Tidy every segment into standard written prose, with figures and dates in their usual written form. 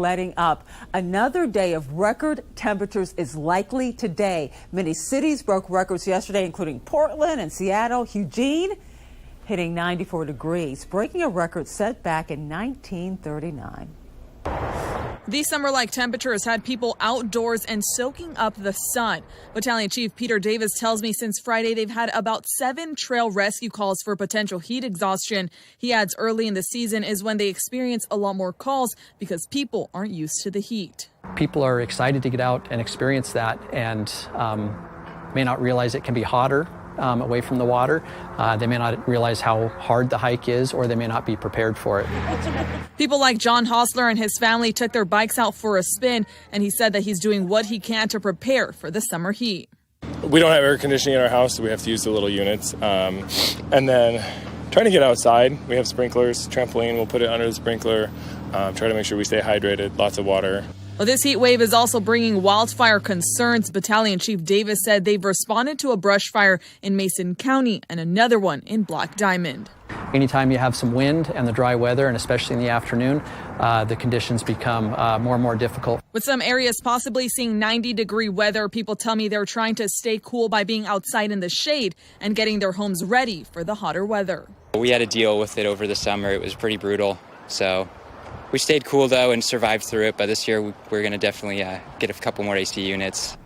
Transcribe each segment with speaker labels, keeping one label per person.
Speaker 1: letting up. Another day of record temperatures is likely today. Many cities broke records yesterday, including Portland and Seattle. Eugene hitting 94 degrees, breaking a record set back in 1939.
Speaker 2: These summer-like temperatures had people outdoors and soaking up the sun. Battalion Chief Peter Davis tells me since Friday they've had about 7 trail rescue calls for potential heat exhaustion. He adds early in the season is when they experience a lot more calls because people aren't used to the heat.
Speaker 3: People are excited to get out and experience that and may not realize it can be hotter away from the water. They may not realize how hard the hike is, or they may not be prepared for it.
Speaker 2: People like John Hostler and his family took their bikes out for a spin, and he said that he's doing what he can to prepare for the summer heat.
Speaker 4: We don't have air conditioning in our house, so we have to use the little units. And then trying to get outside. We have sprinklers, trampoline, we'll put it under the sprinkler, try to make sure we stay hydrated, lots of water.
Speaker 2: Well, this heat wave is also bringing wildfire concerns. Battalion Chief Davis said they've responded to a brush fire in Mason County and another one in Black Diamond.
Speaker 3: Anytime you have some wind and the dry weather, and especially in the afternoon, the conditions become more and more difficult.
Speaker 2: With some areas possibly seeing 90-degree weather, people tell me they're trying to stay cool by being outside in the shade and getting their homes ready for the hotter weather.
Speaker 5: We had to deal with it over the summer. It was pretty brutal, so we stayed cool, though, and survived through it. But this year, we're going to definitely get a couple more AC units.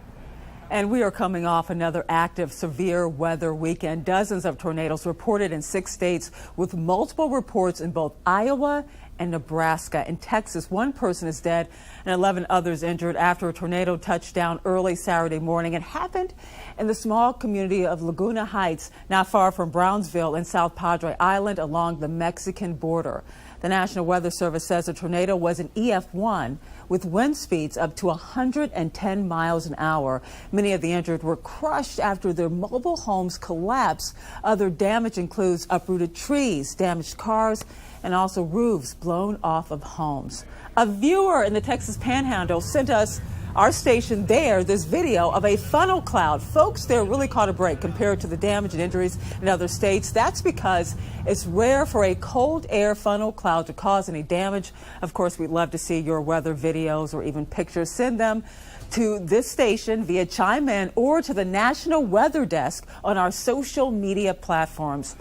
Speaker 1: And we are coming off another active severe weather weekend. Dozens of tornadoes reported in 6 states, with multiple reports in both Iowa and Nebraska. In Texas, 1 person is dead and 11 others injured after a tornado touched down early Saturday morning. It happened in the small community of Laguna Heights, not far from Brownsville in South Padre Island along the Mexican border. The National Weather Service says the tornado was an EF1 with wind speeds up to 110 miles an hour. Many of the injured were crushed after their mobile homes collapsed. Other damage includes uprooted trees, damaged cars, and also roofs blown off of homes. A viewer in the Texas Panhandle sent us, our station there, this video of a funnel cloud. Folks there really caught a break compared to the damage and injuries in other states. That's because it's rare for a cold air funnel cloud to cause any damage. Of course, we'd love to see your weather videos or even pictures. Send them to this station via Chime In or to the National Weather Desk on our social media platforms.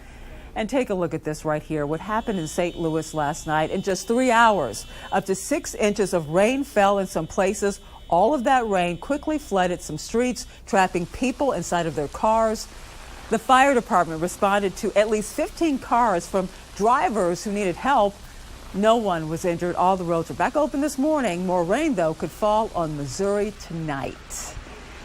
Speaker 1: And take a look at this right here. What happened in St. Louis last night. In just 3 hours, up to 6 inches of rain fell in some places. All of that rain quickly flooded some streets, trapping people inside of their cars. The fire department responded to at least 15 cars from drivers who needed help. No one was injured. All the roads are back open this morning. More rain, though, could fall on Missouri tonight.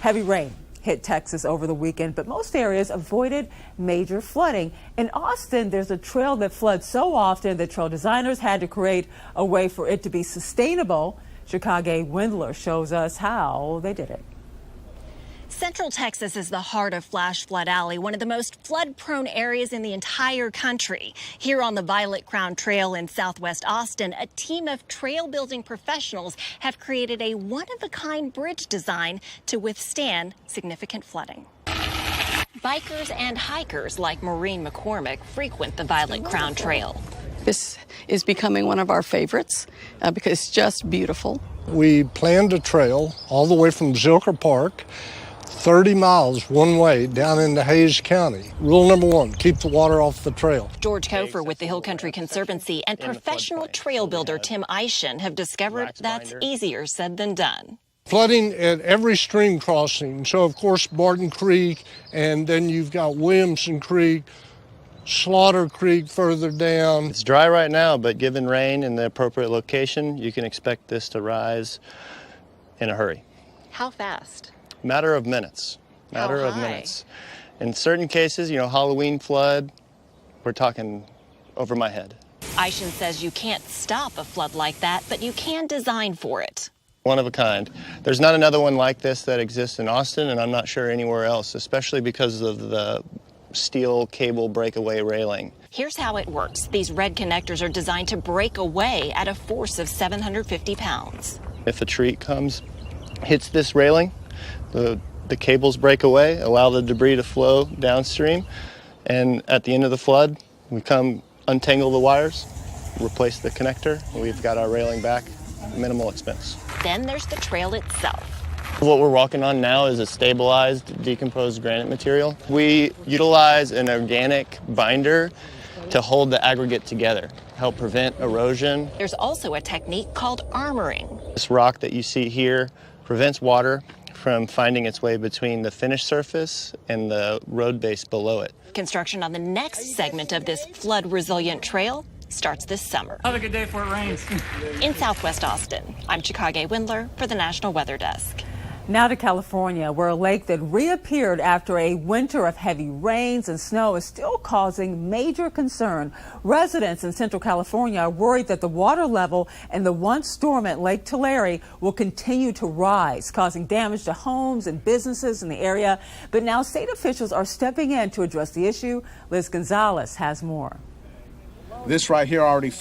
Speaker 1: Heavy rain hit Texas over the weekend, but most areas avoided major flooding. In Austin, there's a trail that floods so often that trail designers had to create a way for it to be sustainable. Chicago Windler shows us how they did it.
Speaker 6: Central Texas is the heart of Flash Flood Alley, one of the most flood-prone areas in the entire country. Here on the Violet Crown Trail in southwest Austin, a team of trail-building professionals have created a one-of-a-kind bridge design to withstand significant flooding. Bikers and hikers like Maureen McCormick frequent the Violet Crown Trail.
Speaker 7: This is becoming one of our favorites because it's just beautiful.
Speaker 8: We planned a trail all the way from Zilker Park, 30 miles one way down into Hayes County. Rule number 1, keep the water off the trail.
Speaker 6: George Kofer with the Hill Country Conservancy and professional trail builder Tim Eischen have discovered that's easier said than done.
Speaker 8: Flooding at every stream crossing. So, of course, Barton Creek, and then you've got Williamson Creek, Slaughter Creek further down.
Speaker 9: It's dry right now, but given rain in the appropriate location, you can expect this to rise in a hurry.
Speaker 6: How fast?
Speaker 9: Matter of minutes. Matter of minutes. In certain cases, Halloween flood, we're talking over my head.
Speaker 6: Eischen says you can't stop a flood like that, but you can design for it.
Speaker 9: One of a kind. There's not another one like this that exists in Austin, and I'm not sure anywhere else, especially because of the steel cable breakaway railing.
Speaker 6: Here's how it works. These red connectors are designed to break away at a force of 750 pounds.
Speaker 9: If a tree comes, hits this railing, the cables break away, allow the debris to flow downstream, and at the end of the flood, we come untangle the wires, replace the connector, and we've got our railing back minimal expense.
Speaker 6: Then there's the trail itself.
Speaker 9: What we're walking on now is a stabilized, decomposed granite material. We utilize an organic binder to hold the aggregate together, help prevent erosion.
Speaker 6: There's also a technique called armoring.
Speaker 9: This rock that you see here prevents water from finding its way between the finished surface and the road base below it.
Speaker 6: Construction on the next segment of this flood-resilient trail starts this summer.
Speaker 10: Have a good day before it rains.
Speaker 6: In Southwest Austin, I'm Chicago Windler for the National Weather Desk.
Speaker 1: Now to California, where a lake that reappeared after a winter of heavy rains and snow is still causing major concern. Residents in Central California are worried that the water level in the once dormant Lake Tulare will continue to rise, causing damage to homes and businesses in the area. But now state officials are stepping in to address the issue. Liz Gonzalez has more.
Speaker 11: This right here already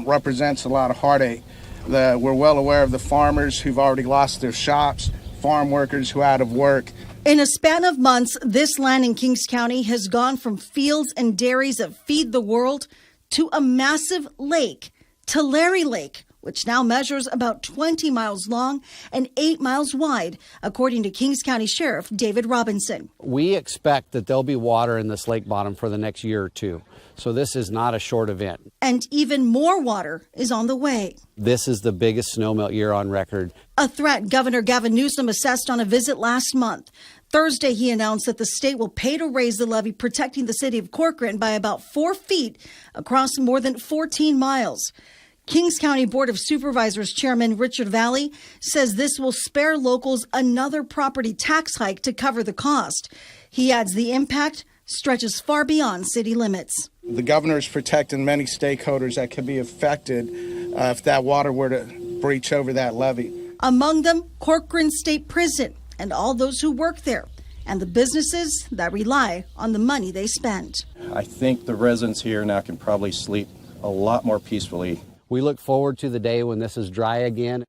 Speaker 11: represents a lot of heartache. We're well aware of the farmers who've already lost their shops, farm workers who are out of work.
Speaker 12: In a span of months, this land in Kings County has gone from fields and dairies that feed the world to a massive lake, Tulare Lake, which now measures about 20 miles long and 8 miles wide, according to Kings County Sheriff David Robinson.
Speaker 13: We expect that there'll be water in this lake bottom for the next year or two. So this is not a short event.
Speaker 12: And even more water is on the way.
Speaker 13: This is the biggest snowmelt year on record.
Speaker 12: A threat Governor Gavin Newsom assessed on a visit last month. Thursday, he announced that the state will pay to raise the levee protecting the city of Corcoran by about 4 feet across more than 14 miles. Kings County Board of Supervisors Chairman Richard Valley says this will spare locals another property tax hike to cover the cost. He adds the impact stretches far beyond city limits.
Speaker 11: The governor is protecting many stakeholders that could be affected if that water were to breach over that levee.
Speaker 12: Among them, Corcoran State Prison and all those who work there, and the businesses that rely on the money they spend.
Speaker 14: I think the residents here now can probably sleep a lot more peacefully.
Speaker 13: We look forward to the day when this is dry again.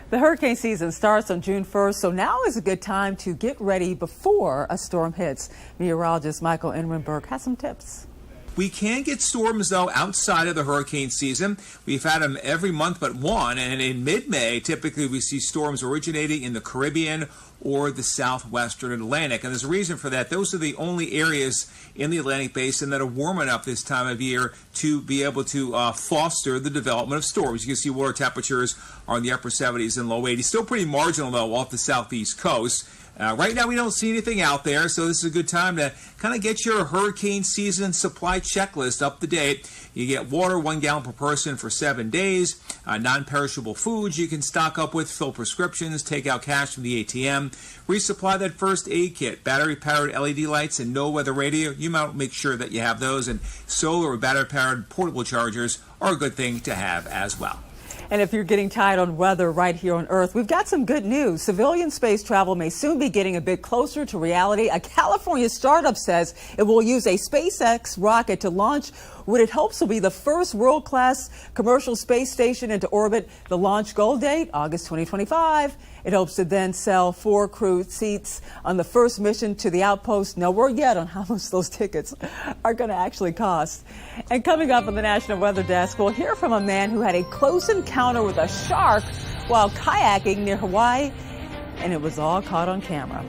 Speaker 1: The hurricane season starts on June 1st, so now is a good time to get ready before a storm hits. Meteorologist Michael Enrenberg has some tips.
Speaker 15: We can get storms, though, outside of the hurricane season. We've had them every month but one, and in mid-May, typically we see storms originating in the Caribbean or the southwestern Atlantic. And there's a reason for that. Those are the only areas in the Atlantic basin that are warm enough this time of year to be able to foster the development of storms. You can see water temperatures are in the upper 70s and low 80s. Still pretty marginal, though, off the southeast coast. Right now, we don't see anything out there, so this is a good time to kind of get your hurricane season supply checklist up to date. You get water, 1 gallon per person for 7 days, non-perishable foods you can stock up with, fill prescriptions, take out cash from the ATM, resupply that first aid kit, battery-powered LED lights, and no-weather radio. You might make sure that you have those, and solar or battery-powered portable chargers are a good thing to have as well.
Speaker 1: And if you're getting tired on weather right here on Earth, we've got some good news. Civilian space travel may soon be getting a bit closer to reality. A California startup says it will use a SpaceX rocket to launch what it hopes will be the first world-class commercial space station into orbit. The launch goal date, August 2025. It hopes to then sell 4 crew seats on the first mission to the outpost. No word yet on how much those tickets are going to actually cost. And coming up on the National Weather Desk, we'll hear from a man who had a close encounter with a shark while kayaking near Hawaii, and it was all caught on camera.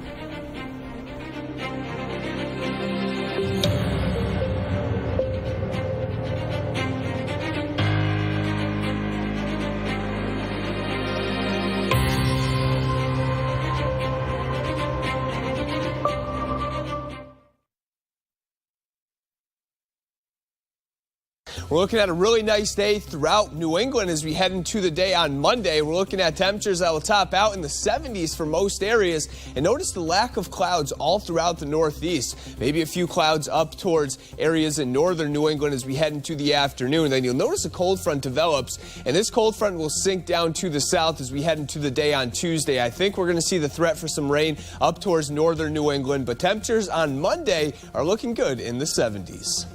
Speaker 16: We're looking at a really nice day throughout New England as we head into the day on Monday. We're looking at temperatures that will top out in the 70s for most areas. And notice the lack of clouds all throughout the Northeast. Maybe a few clouds up towards areas in northern New England as we head into the afternoon. Then you'll notice a cold front develops, and this cold front will sink down to the south as we head into the day on Tuesday. I think we're going to see the threat for some rain up towards northern New England, but temperatures on Monday are looking good in the 70s.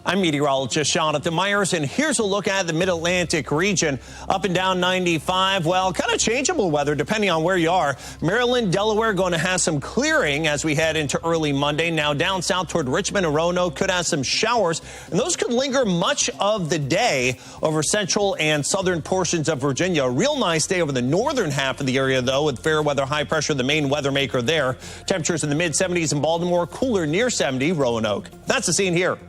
Speaker 10: I'm meteorologist Jonathan Myers, and here's a look at the Mid-Atlantic region. Up and down 95, well, kind of changeable weather depending on where you are. Maryland, Delaware going to have some clearing as we head into early Monday. Now down south toward Richmond and Roanoke could have some showers, and those could linger much of the day over central and southern portions of Virginia. A real nice day over the northern half of the area, though, with fair weather high pressure, the main weather maker there. Temperatures in the mid-70s in Baltimore, cooler near 70 Roanoke. That's the scene here.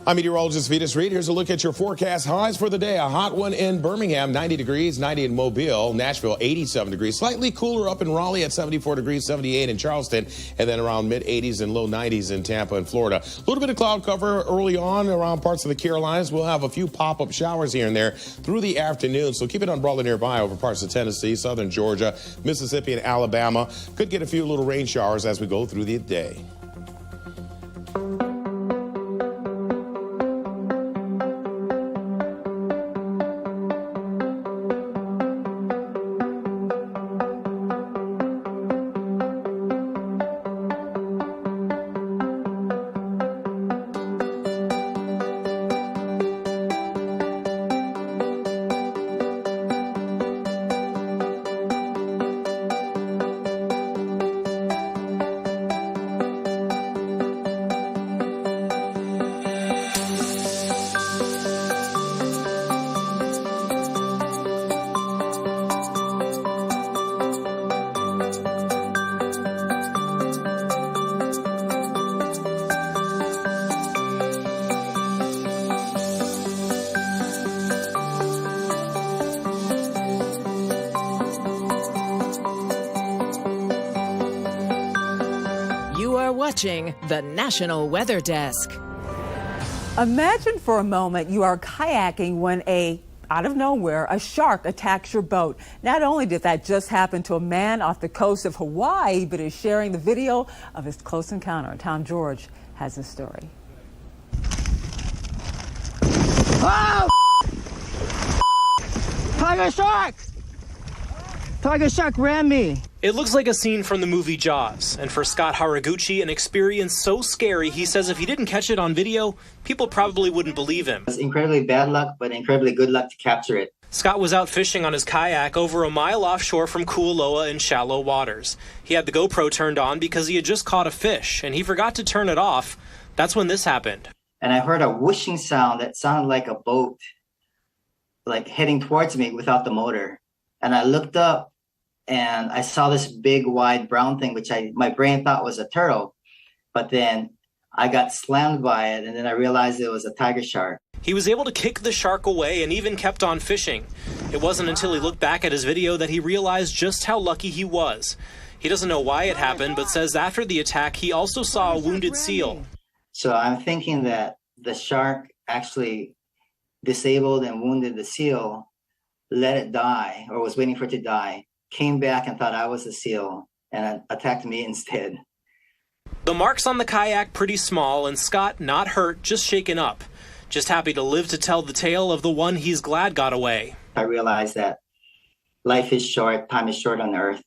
Speaker 17: I'm meteorologist Vitas Reed. Here's a look at your forecast highs for the day. A hot one in Birmingham, 90 degrees, 90 in Mobile. Nashville, 87 degrees. Slightly cooler up in Raleigh at 74 degrees, 78 in Charleston, and then around mid-80s and low 90s in Tampa and Florida. A little bit of cloud cover early on around parts of the Carolinas. We'll have a few pop-up showers here and there through the afternoon, so keep an umbrella nearby over parts of Tennessee, southern Georgia, Mississippi, and Alabama. Could get a few little rain showers as we go through the day.
Speaker 18: Watching the National Weather Desk.
Speaker 1: Imagine for a moment you are kayaking when out of nowhere, a shark attacks your boat. Not only did that just happen to a man off the coast of Hawaii, but is sharing the video of his close encounter. Tom George has the story.
Speaker 19: Oh! Tiger shark! Tiger shark ran me.
Speaker 20: It looks like a scene from the movie Jaws, and for Scott Haraguchi, an experience so scary, he says if he didn't catch it on video, people probably wouldn't believe him.
Speaker 21: It's incredibly bad luck, but incredibly good luck to capture it.
Speaker 20: Scott was out fishing on his kayak over a mile offshore from Kualoa in shallow waters. He had the GoPro turned on because he had just caught a fish, and he forgot to turn it off. That's when this happened.
Speaker 21: And I heard a whooshing sound that sounded like a boat, like heading towards me without the motor. And I looked up, and I saw this big, wide brown thing, which my brain thought was a turtle. But then I got slammed by it, and then I realized it was a tiger shark.
Speaker 20: He was able to kick the shark away and even kept on fishing. It wasn't until he looked back at his video that he realized just how lucky he was. He doesn't know why it happened, but says after the attack, he also saw a wounded seal.
Speaker 21: So I'm thinking that the shark actually disabled and wounded the seal, let it die, or was waiting for it to die, came back and thought I was the seal and attacked me instead.
Speaker 20: The marks on the kayak pretty small, and Scott not hurt, just shaken up. Just happy to live to tell the tale of the one he's glad got away.
Speaker 21: I realized that life is short, time is short on earth.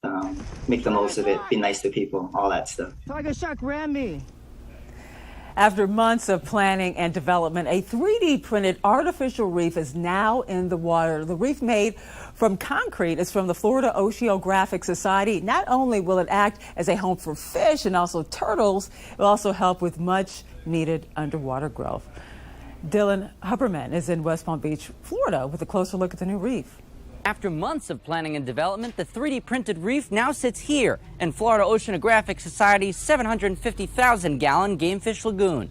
Speaker 21: Make the most of it, be nice to people, all that stuff.
Speaker 19: Tiger shark ran me.
Speaker 1: After months of planning and development, a 3D printed artificial reef is now in the water. The reef made from concrete is from the Florida Oceanographic Society. Not only will it act as a home for fish and also turtles, it will also help with much needed underwater growth. Dylan Huberman is in West Palm Beach, Florida, with a closer look at the new reef.
Speaker 22: After months of planning and development, the 3D printed reef now sits here in Florida Oceanographic Society's 750,000-gallon Gamefish Lagoon.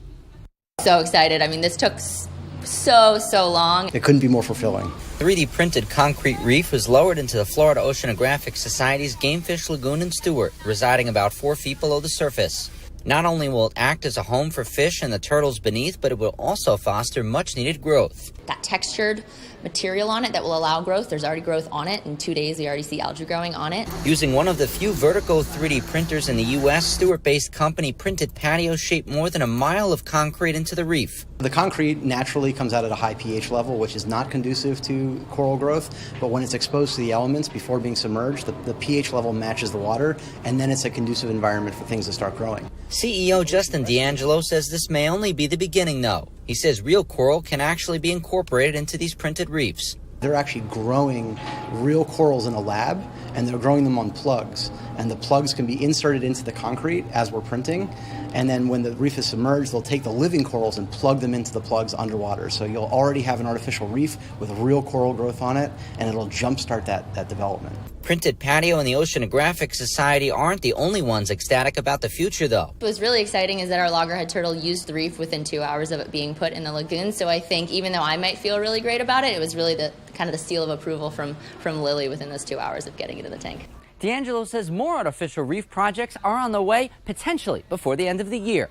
Speaker 23: So excited. I mean, this took so long.
Speaker 24: It couldn't be more fulfilling.
Speaker 22: 3D printed concrete reef was lowered into the Florida Oceanographic Society's Gamefish Lagoon in Stewart, residing about 4 feet below the surface. Not only will it act as a home for fish and the turtles beneath, but it will also foster much-needed growth.
Speaker 23: That textured material on it that will allow growth. There's already growth on it. In 2 days, we already see algae growing on it.
Speaker 22: Using one of the few vertical 3D printers in the U.S., Stewart-based company printed patios shaped more than a mile of concrete into the reef.
Speaker 24: The concrete naturally comes out at a high pH level, which is not conducive to coral growth, but when it's exposed to the elements before being submerged, the pH level matches the water, and then it's a conducive environment for things to start growing.
Speaker 22: CEO Justin D'Angelo says this may only be the beginning, though. He says real coral can actually be incorporated into these printed reefs.
Speaker 24: They're actually growing real corals in a lab, and they're growing them on plugs. And the plugs can be inserted into the concrete as we're printing. And then when the reef is submerged, they'll take the living corals and plug them into the plugs underwater. So you'll already have an artificial reef with real coral growth on it, and it'll jumpstart that development.
Speaker 22: Printed Patio and the Oceanographic Society aren't the only ones ecstatic about the future, though.
Speaker 23: What was really exciting is that our loggerhead turtle used the reef within 2 hours of it being put in the lagoon. So I think even though I might feel really great about it, it was really the kind of the seal of approval from Lily within those 2 hours of getting it in the tank.
Speaker 22: D'Angelo says more artificial reef projects are on the way, potentially before the end of the year.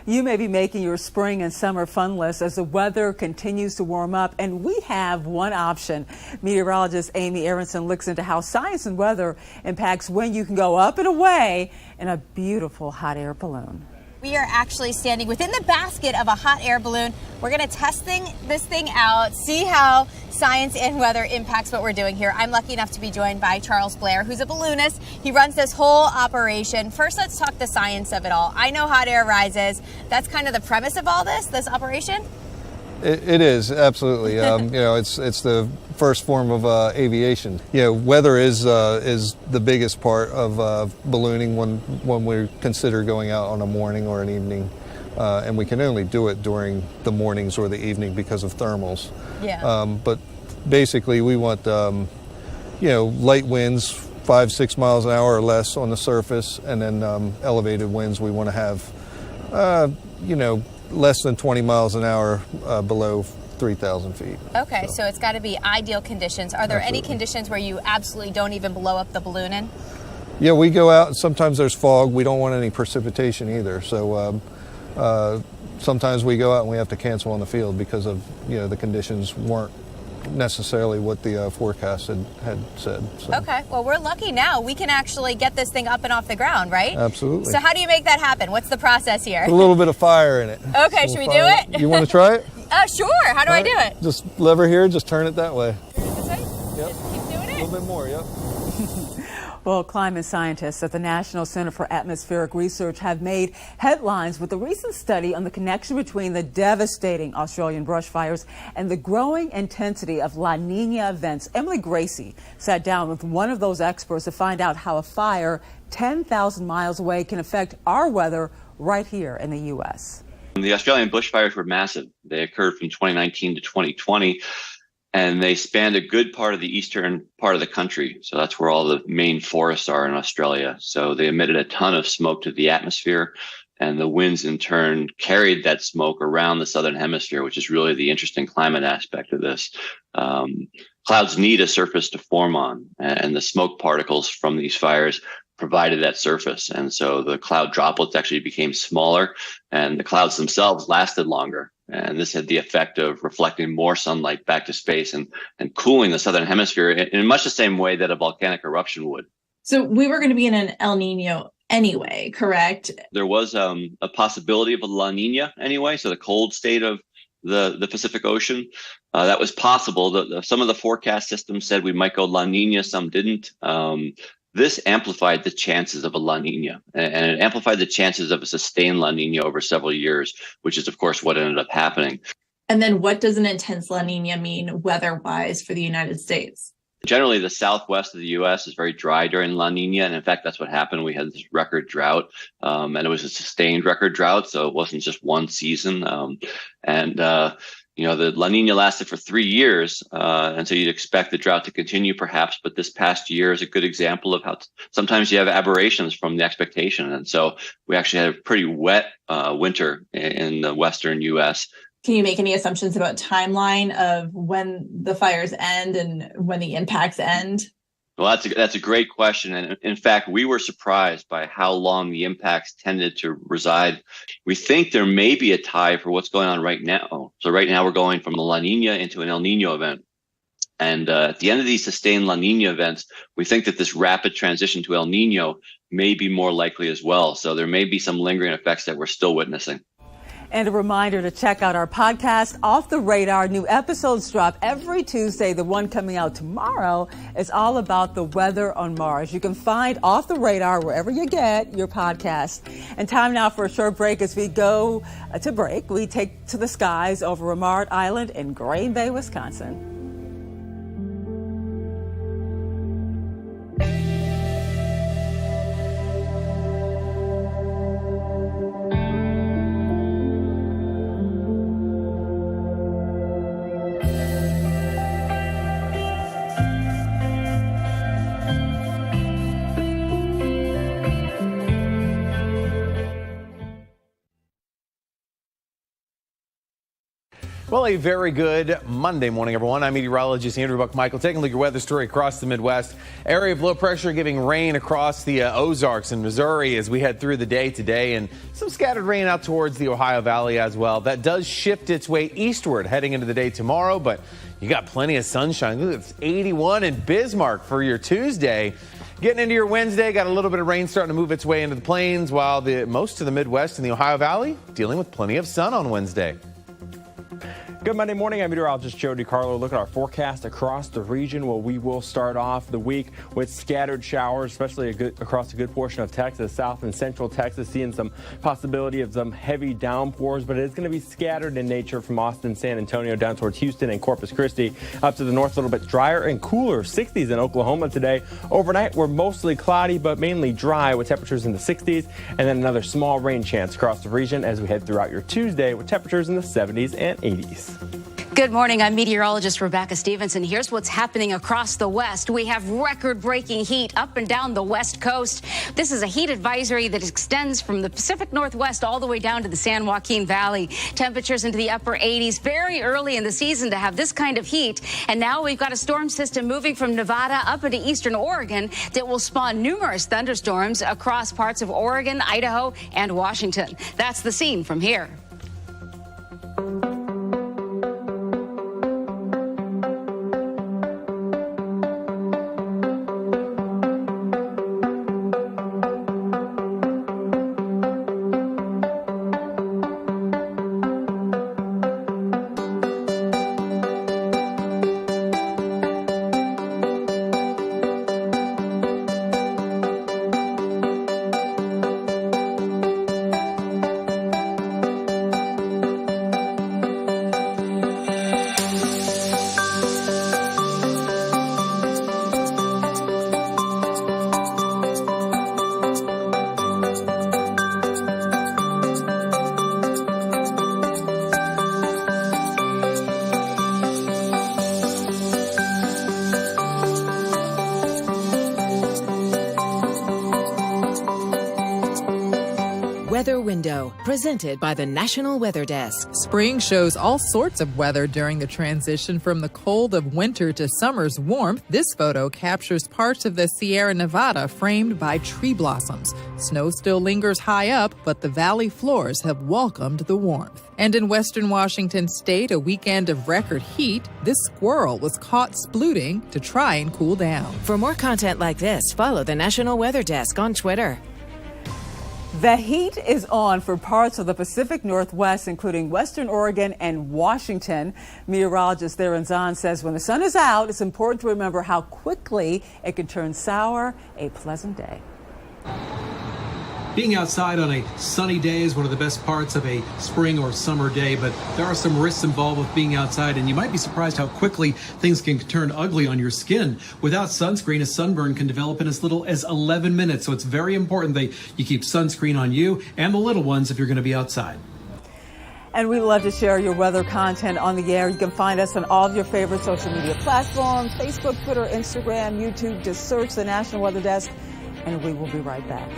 Speaker 1: You may be making your spring and summer fun list as the weather continues to warm up, and we have one option. Meteorologist Amy Aronson looks into how science and weather impacts when you can go up and away in a beautiful hot air balloon.
Speaker 2: We are actually standing within the basket of a hot air balloon. We're going to test this thing out, see how science and weather impacts what we're doing here. I'm lucky enough to be joined by Charles Blair, who's a balloonist. He runs this whole operation. First, let's talk the science of it all. I know hot air rises. That's kind of the premise of all this operation?
Speaker 3: It is, absolutely. It's the first form of aviation. Weather is the biggest part of ballooning when we consider going out on a morning or an evening. And we can only do it during the mornings or the evening because of thermals.
Speaker 2: Yeah.
Speaker 3: But basically we want, light winds, 5-6 miles an hour or less on the surface, and then elevated winds we want to have, less than 20 miles an hour below 3,000 feet.
Speaker 2: Okay, so it's got to be ideal conditions. Are there any conditions where you absolutely don't even blow up the balloon in?
Speaker 3: Yeah, we go out, and sometimes there's fog. We don't want any precipitation either. So sometimes we go out and we have to cancel on the field because of, the conditions weren't necessarily what the forecast had said. So.
Speaker 2: Okay, well, we're lucky now. We can actually get this thing up and off the ground, right?
Speaker 3: Absolutely.
Speaker 2: So how do you make that happen? What's the process here?
Speaker 3: A little bit of fire in it.
Speaker 2: Okay, should we do it?
Speaker 3: You want to try it?
Speaker 2: Sure. How do I do it?
Speaker 3: Just lever here, just turn it that way.
Speaker 2: This way?
Speaker 3: Yep.
Speaker 2: Just keep doing it?
Speaker 3: A little bit more, yep.
Speaker 1: Well, climate scientists at the National Center for Atmospheric Research have made headlines with a recent study on the connection between the devastating Australian brush fires and the growing intensity of La Nina events. Emily Gracie sat down with one of those experts to find out how a fire 10,000 miles away can affect our weather right here in the U.S.
Speaker 4: The Australian bushfires were massive. They occurred from 2019 to 2020. And they spanned a good part of the eastern part of the country. So that's where all the main forests are in Australia. So they emitted a ton of smoke to the atmosphere, and the winds in turn carried that smoke around the southern hemisphere, which is really the interesting climate aspect of this. Clouds need a surface to form on, and the smoke particles from these fires provided that surface. And so the cloud droplets actually became smaller, and the clouds themselves lasted longer. And this had the effect of reflecting more sunlight back to space and cooling the southern hemisphere in much the same way that a volcanic eruption would.
Speaker 5: So we were going to be in an El Nino anyway, correct?
Speaker 4: There was a possibility of a La Nina anyway, so the cold state of the Pacific Ocean. That was possible. Some of the forecast systems said we might go La Nina, some didn't. This amplified the chances of a La Nina, and it amplified the chances of a sustained La Nina over several years, which is, of course, what ended up happening.
Speaker 5: And then what does an intense La Nina mean weather-wise for the United States?
Speaker 4: Generally, the southwest of the U.S. is very dry during La Nina, and in fact, that's what happened. We had this record drought, and it was a sustained record drought, so it wasn't just one season. The La Nina lasted for 3 years, and so you'd expect the drought to continue perhaps, but this past year is a good example of how sometimes you have aberrations from the expectation. And so we actually had a pretty wet winter in the western U.S.
Speaker 5: Can you make any assumptions about timeline of when the fires end and when the impacts end?
Speaker 4: Well, that's a great question. And in fact, we were surprised by how long the impacts tended to reside. We think there may be a tie for what's going on right now. So right now we're going from a La Nina into an El Nino event. And at the end of these sustained La Nina events, we think that this rapid transition to El Nino may be more likely as well. So there may be some lingering effects that we're still witnessing.
Speaker 1: And a reminder to check out our podcast, Off the Radar. New episodes drop every Tuesday. The one coming out tomorrow is all about the weather on Mars. You can find Off the Radar wherever you get your podcast. And time now for a short break. As we go to break, we take to the skies over Ramard Island in Green Bay, Wisconsin.
Speaker 6: Well, a very good Monday morning, everyone. I'm meteorologist Andrew Buckmichael taking a look at your weather story across the Midwest. Area of low pressure giving rain across the Ozarks and Missouri as we head through the day today, and some scattered rain out towards the Ohio Valley as well. That does shift its way eastward heading into the day tomorrow, but you got plenty of sunshine. Look, it's 81 in Bismarck for your Tuesday. Getting into your Wednesday, got a little bit of rain starting to move its way into the plains, while most of the Midwest and the Ohio Valley dealing with plenty of sun on Wednesday.
Speaker 7: Good Monday morning. I'm meteorologist Joe DiCarlo. Look at our forecast across the region. Well, we will start off the week with scattered showers, especially across a good portion of Texas, south and central Texas, seeing some possibility of some heavy downpours, but it is going to be scattered in nature from Austin, San Antonio, down towards Houston and Corpus Christi. Up to the north, a little bit drier and cooler, 60s in Oklahoma today. Overnight, we're mostly cloudy, but mainly dry with temperatures in the 60s, and then another small rain chance across the region as we head throughout your Tuesday with temperatures in the 70s and 80s.
Speaker 8: Good morning. I'm meteorologist Rebecca Stevenson. Here's what's happening across the West. We have record-breaking heat up and down the West Coast. This is a heat advisory that extends from the Pacific Northwest all the way down to the San Joaquin Valley. Temperatures into the upper 80s. Very early in the season to have this kind of heat. And now we've got a storm system moving from Nevada up into eastern Oregon that will spawn numerous thunderstorms across parts of Oregon, Idaho, and Washington. That's the scene from here.
Speaker 18: Weather Window, presented by the National Weather Desk.
Speaker 9: Spring shows all sorts of weather during the transition from the cold of winter to summer's warmth. This photo captures parts of the Sierra Nevada framed by tree blossoms. Snow still lingers high up, but the valley floors have welcomed the warmth. And in western Washington state, a weekend of record heat, this squirrel was caught splooting to try and cool down.
Speaker 18: For more content like this, follow the National Weather Desk on Twitter.
Speaker 1: The heat is on for parts of the Pacific Northwest, including western Oregon and Washington. Meteorologist Theron Zahn says when the sun is out, it's important to remember how quickly it can turn sour. A pleasant day.
Speaker 25: Being outside on a sunny day is one of the best parts of a spring or summer day, but there are some risks involved with being outside, and you might be surprised how quickly things can turn ugly on your skin. Without sunscreen, a sunburn can develop in as little as 11 minutes, so it's very important that you keep sunscreen on you and the little ones if you're going to be outside.
Speaker 1: And we love to share your weather content on the air. You can find us on all of your favorite social media platforms, Facebook, Twitter, Instagram, YouTube. Just search the National Weather Desk, and we will be right back.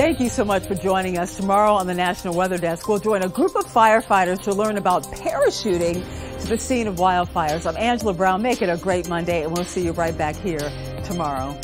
Speaker 1: Thank you so much for joining us. Tomorrow on the National Weather Desk, we'll join a group of firefighters to learn about parachuting to the scene of wildfires. I'm Angela Brown. Make it a great Monday, and we'll see you right back here tomorrow.